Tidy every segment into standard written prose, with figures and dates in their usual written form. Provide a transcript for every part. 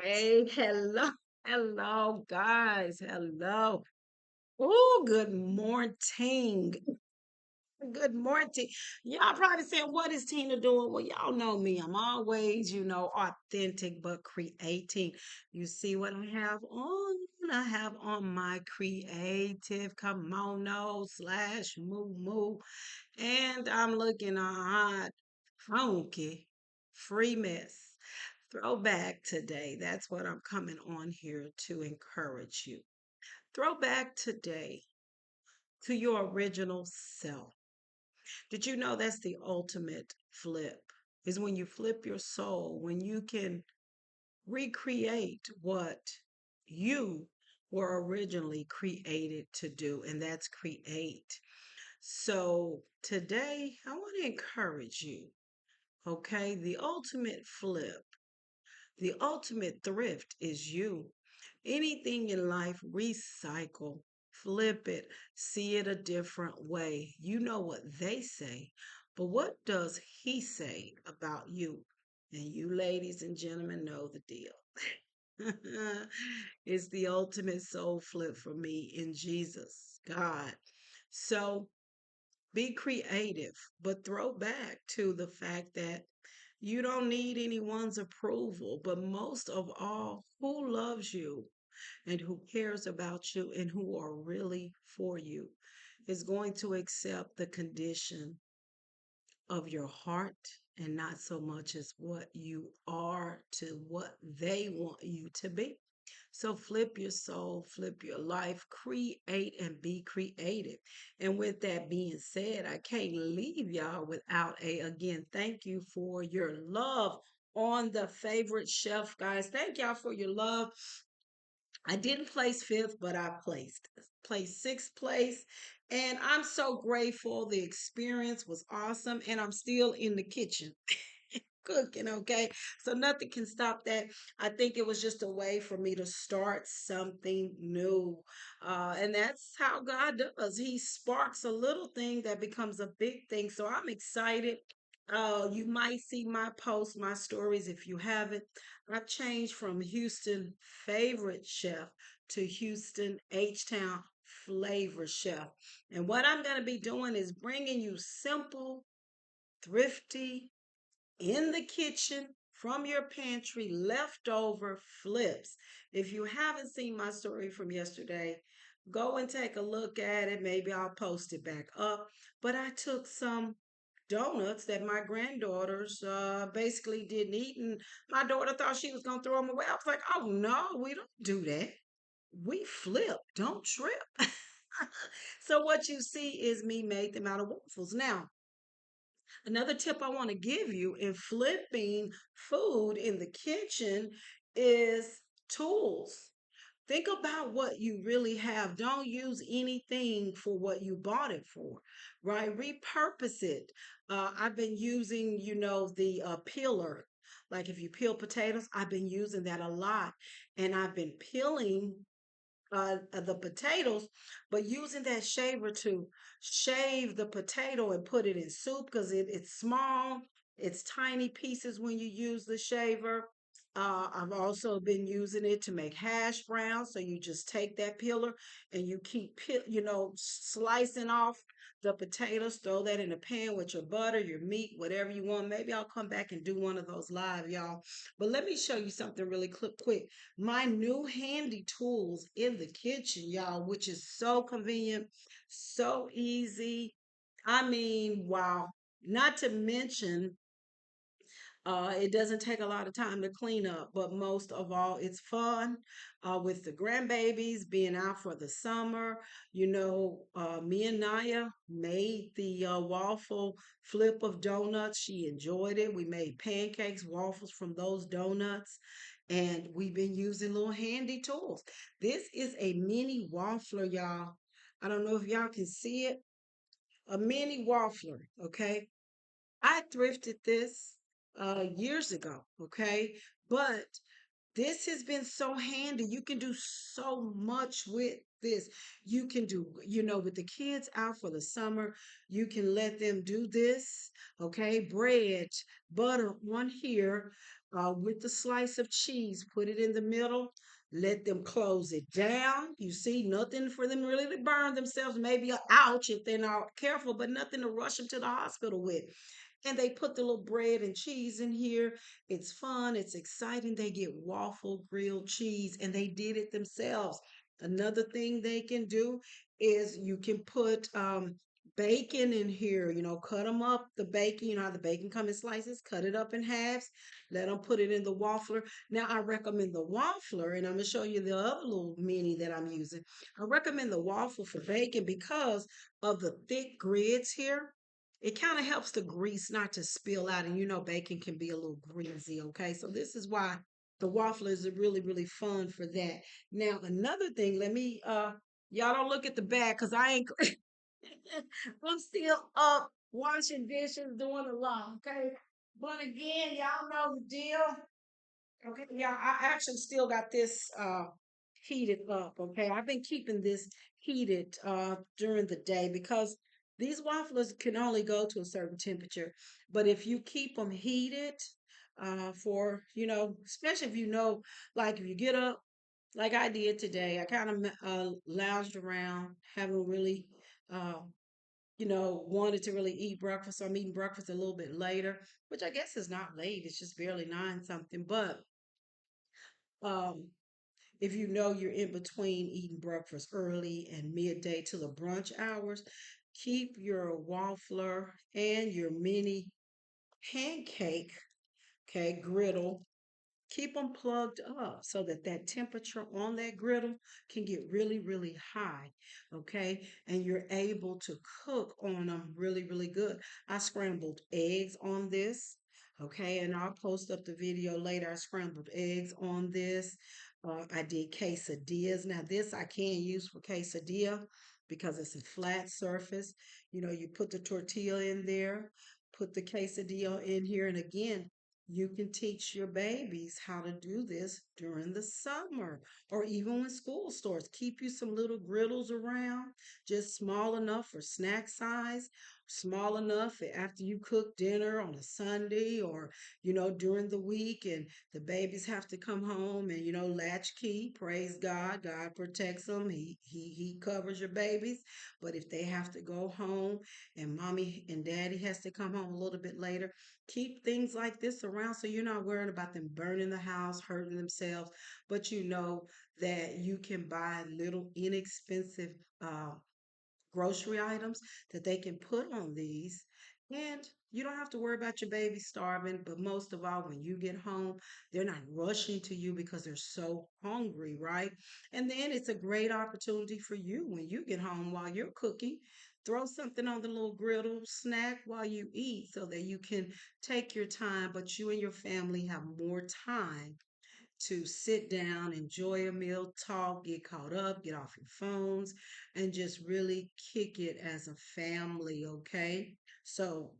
Hey, hello, hello, guys. Hello. Oh, good morning. Good morning. Y'all probably saying, what is Tina doing? Well, y'all know me. I'm always, authentic but creating. You see what I have on? I have on my creative kimono slash moo moo. And I'm looking hot, funky, free mess. Throwback today. That's what I'm coming on here to encourage you. Throwback today to your original self. Did you know that's the ultimate flip? Is when you flip your soul, when you can recreate what you were originally created to do, and that's create. So today, I want to encourage you, okay? The ultimate flip. The ultimate thrift is you. Anything in life, recycle, flip it, see it a different way. You know what they say, but what does he say about you? And you, ladies and gentlemen, know the deal. It's the ultimate soul flip for me in Jesus, God. So be creative, but throw back to the fact that you don't need anyone's approval, but most of all, who loves you and who cares about you and who are really for you is going to accept the condition of your heart and not so much as what you are to what they want you to be. So flip your soul, flip your life, create and be creative. And with that being said, I can't leave y'all without again, thank you for your love on the favorite chef, guys. Thank y'all for your love. I didn't place fifth, but I placed sixth place. And I'm so grateful. The experience was awesome. And I'm still in the kitchen cooking, okay? So nothing can stop that. I think it was just a way for me to start something new. And that's how God does. He sparks a little thing that becomes a big thing. So I'm excited. You might see my posts, my stories if you haven't. I've changed from Houston favorite chef to Houston H Town flavor chef. And what I'm going to be doing is bringing you simple, thrifty, in the kitchen from your pantry, leftover flips. If you haven't seen my story from yesterday, go and take a look at it. Maybe I'll post it back up. But I took some donuts that my granddaughters basically didn't eat, and my daughter thought she was going to throw them away. I was like, oh no, we don't do that. We flip, don't trip. So what you see is me make them out of waffles. Now, another tip I want to give you in flipping food in the kitchen is tools. Think about what you really have. Don't use anything for what you bought it for, right? Repurpose it. I've been using, the peeler. Like if you peel potatoes, I've been using that a lot. And I've been peeling the potatoes, but using that shaver to shave the potato and put it in soup because it's small, it's tiny pieces when you use the shaver. I've also been using it to make hash browns. So you just take that peeler and you keep, slicing off the potatoes, throw that in a pan with your butter, your meat, whatever you want. Maybe I'll come back and do one of those live, y'all. But let me show you something really quick. My new handy tools in the kitchen, y'all, which is so convenient, so easy. I mean, wow. Not to mention, it doesn't take a lot of time to clean up, but most of all, it's fun with the grandbabies being out for the summer. Me and Naya made the waffle flip of donuts. She enjoyed it. We made pancakes, waffles from those donuts, and we've been using little handy tools. This is a mini waffler, y'all. I don't know if y'all can see it. A mini waffler, okay? I thrifted this years ago, okay? But This has been so handy. You can do so much with this. You can do, with the kids out for the summer, you can let them do this. Okay, bread, butter on here with the slice of cheese. Put it in the middle. Let them close it down. You see, nothing for them really to burn themselves. Maybe a ouch if they're not careful, but nothing to rush them to the hospital with. And they put the little bread and cheese in here. It's fun, it's exciting. They get waffle grilled cheese and they did it themselves. Another thing they can do is you can put bacon in here, cut them up, the bacon, how the bacon come in slices, cut it up in halves, let them put it in the waffler. Now I recommend the waffler, and I'm gonna show you the other little mini that I'm using. I recommend the waffle for bacon because of the thick grids here. It kind of helps the grease not to spill out, and bacon can be a little greasy. Okay, so this is why the wafflers are really really fun for that. Now another thing, let me y'all don't look at the back because I ain't I'm still up washing dishes, doing a lot. Okay, but again, y'all know the deal. Okay, yeah, I actually still got this heated up. Okay, I've been keeping this heated during the day because these waffles can only go to a certain temperature. But if you keep them heated for, especially if like if you get up, like I did today, I kind of lounged around, haven't really, uh, wanted to really eat breakfast. So I'm eating breakfast a little bit later, which I guess is not late. It's just barely nine something, but um, if you're in between eating breakfast early and midday to the brunch hours, keep your waffler and your mini pancake, okay, griddle. Keep them plugged up so that that temperature on that griddle can get really, really high, okay? And you're able to cook on them really, really good. I scrambled eggs on this, okay? And I'll post up the video later. I scrambled eggs on this. I did quesadillas. Now, this I can use for quesadilla because it's a flat surface. You put the tortilla in there, put the quesadilla in here, and again, you can teach your babies how to do this during the summer or even when school starts. Keep you some little griddles around, just small enough for snack size, small enough for after you cook dinner on a Sunday or, during the week and the babies have to come home and, latchkey, praise God. God protects them. He covers your babies. But if they have to go home and mommy and daddy has to come home a little bit later, keep things like this around so you're not worried about them burning the house, hurting themselves, but you know that you can buy little inexpensive uh, grocery items that they can put on these. And you don't have to worry about your baby starving. But most of all, when you get home, they're not rushing to you because they're so hungry, right? And then it's a great opportunity for you when you get home while you're cooking. Throw something on the little griddle, snack while you eat so that you can take your time, but you and your family have more time to sit down, enjoy a meal, talk, get caught up, get off your phones, and just really kick it as a family, okay? So,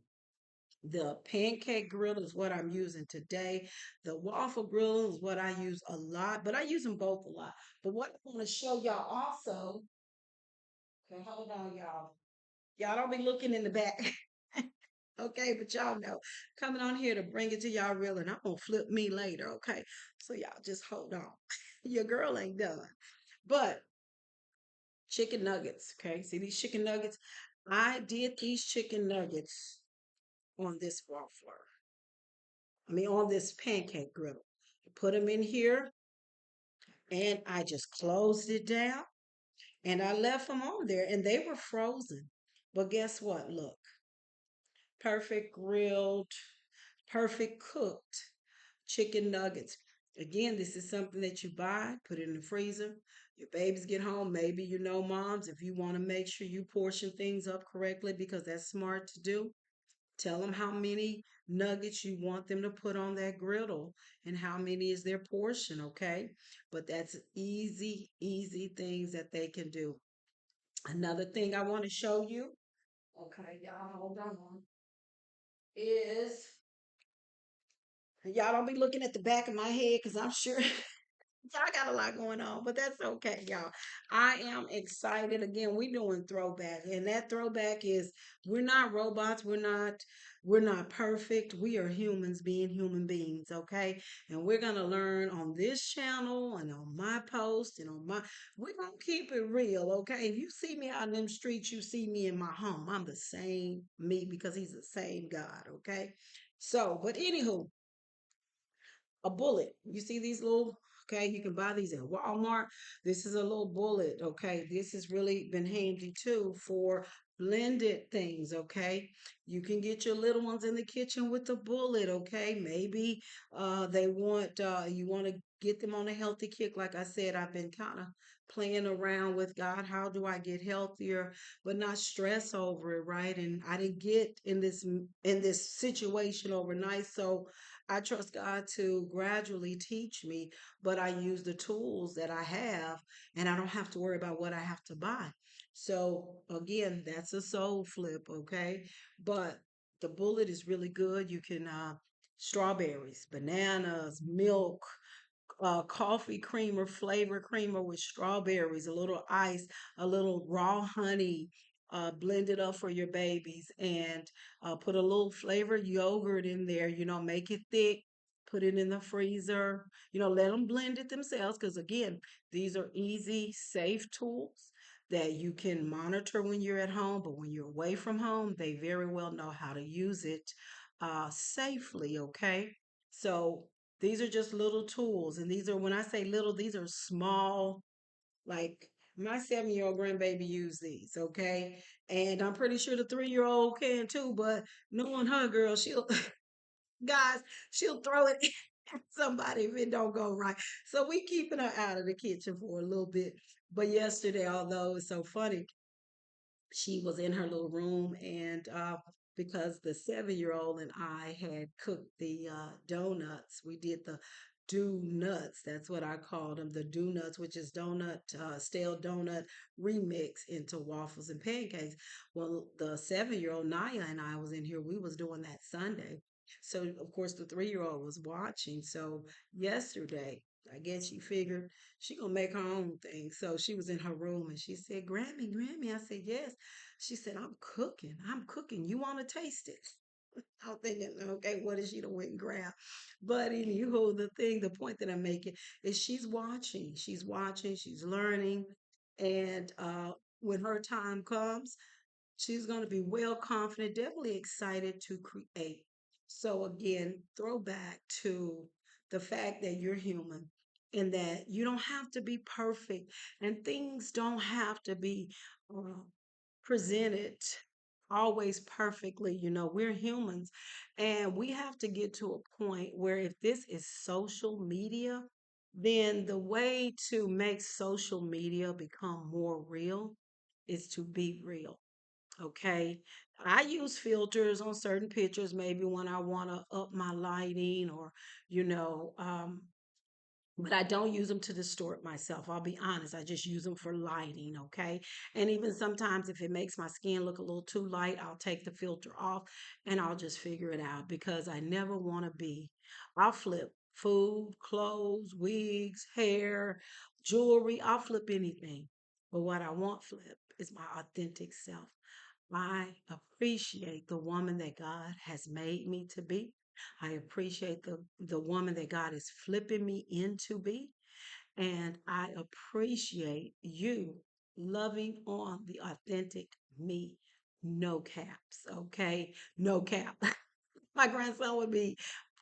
the pancake grill is what I'm using today. The waffle grill is what I use a lot, but I use them both a lot. But what I want to show y'all also, okay, hold on, y'all. Y'all don't be looking in the back. Okay, but y'all know coming on here to bring it to y'all real, and I'm gonna flip me later. Okay, so y'all just hold on. Your girl ain't done. But chicken nuggets, okay? See these chicken nuggets? I did these chicken nuggets on this waffler. I mean, on this pancake griddle. Put them in here, and I just closed it down, and I left them on there, and they were frozen. But guess what? Look, perfect grilled, perfect cooked chicken nuggets. Again, this is something that you buy, put it in the freezer. Your babies get home. Maybe moms, if you want to make sure you portion things up correctly because that's smart to do. Tell them how many nuggets you want them to put on that griddle and how many is their portion, okay? But that's easy, easy things that they can do. Another thing I want to show you, okay, y'all hold on, is Y'all don't be looking at the back of my head because I'm sure y'all got a lot going on, but that's okay, y'all. I am excited. Again, we doing throwback, and that throwback is we're not robots. We're not perfect. We are humans being human beings, okay? And we're gonna learn on this channel and on my post and on my. We're gonna keep it real, okay? If you see me out in them streets, you see me in my home. I'm the same me because He's the same God, okay? So, but anywho, a bullet. You see these little, okay, you can buy these at Walmart. This is a little bullet, okay? This has really been handy too for blended things, okay? You can get your little ones in the kitchen with the bullet, okay? Maybe they want you want to get them on a healthy kick. Like I said, I've been kind of playing around with God. How do I get healthier but not stress over it, right? And I didn't get in this situation overnight, so I trust God to gradually teach me, but I use the tools that I have and I don't have to worry about what I have to buy. So, again, that's a soul flip, okay? But the bullet is really good. You can, strawberries, bananas, milk, coffee creamer, flavor creamer with strawberries, a little ice, a little raw honey, blend it up for your babies, and put a little flavored yogurt in there. Make it thick. Put it in the freezer. Let them blend it themselves because, again, these are easy, safe tools that you can monitor when you're at home, but when you're away from home, they very well know how to use it safely, okay? So these are just little tools. And these are, when I say little, these are small, like my 7-year-old grandbaby use these, okay? And I'm pretty sure the 3-year-old can too, but knowing her girl, she'll, guys, she'll throw it at somebody if it don't go right. So we keeping her out of the kitchen for a little bit. But yesterday, although it's so funny, she was in her little room, and because the 7-year-old and I had cooked the donuts, we did the do nuts. That's what I called them, the do nuts, which is stale donut remix into waffles and pancakes. Well, the 7-year-old Naya and I was in here, we was doing that Sunday. So of course the 3-year-old was watching. So yesterday, I guess she figured she gonna make her own thing. So she was in her room and she said, Grammy, Grammy. I said, yes. She said, I'm cooking. I'm cooking. You want to taste it? I'm thinking, okay, what is she to went and grab? But anywho, the point that I'm making is she's watching. She's watching. She's learning. And when her time comes, she's going to be well confident, definitely excited to create. So, again, throwback to the fact that you're human and that you don't have to be perfect and things don't have to be uh, presented always perfectly. We're humans and we have to get to a point where if this is social media, then the way to make social media become more real is to be real. Okay. I use filters on certain pictures, maybe when I want to up my lighting or, you know, um, but I don't use them to distort myself. I'll be honest. I just use them for lighting, okay? And even sometimes if it makes my skin look a little too light, I'll take the filter off and I'll just figure it out because I never want to be. I'll flip food, clothes, wigs, hair, jewelry. I'll flip anything. But what I won't flip is my authentic self. I appreciate the woman that God has made me to be. I appreciate the woman that God is flipping me into be. And I appreciate you loving on the authentic me. No caps, okay? No cap. My grandson would be,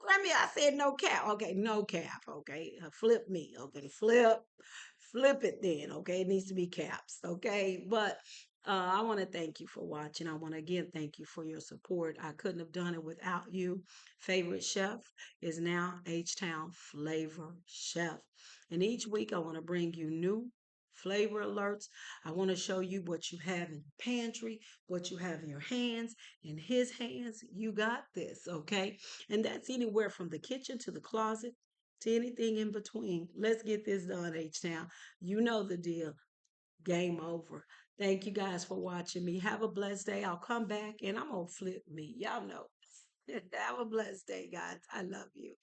I said no cap. Okay, no cap. Okay, flip me. Okay, flip it then. Okay, it needs to be caps. Okay, but I want to thank you for watching. I want to again thank you for your support. I couldn't have done it without you. Favorite chef is now H Town Flavor Chef. And each week I want to bring you new flavor alerts. I want to show you what you have in your pantry, what you have in your hands. In his hands, you got this, okay? And that's anywhere from the kitchen to the closet to anything in between. Let's get this done, H Town. You know the deal. Game over. Thank you guys for watching me. Have a blessed day. I'll come back and I'm going to flip me. Y'all know. Have a blessed day, guys. I love you.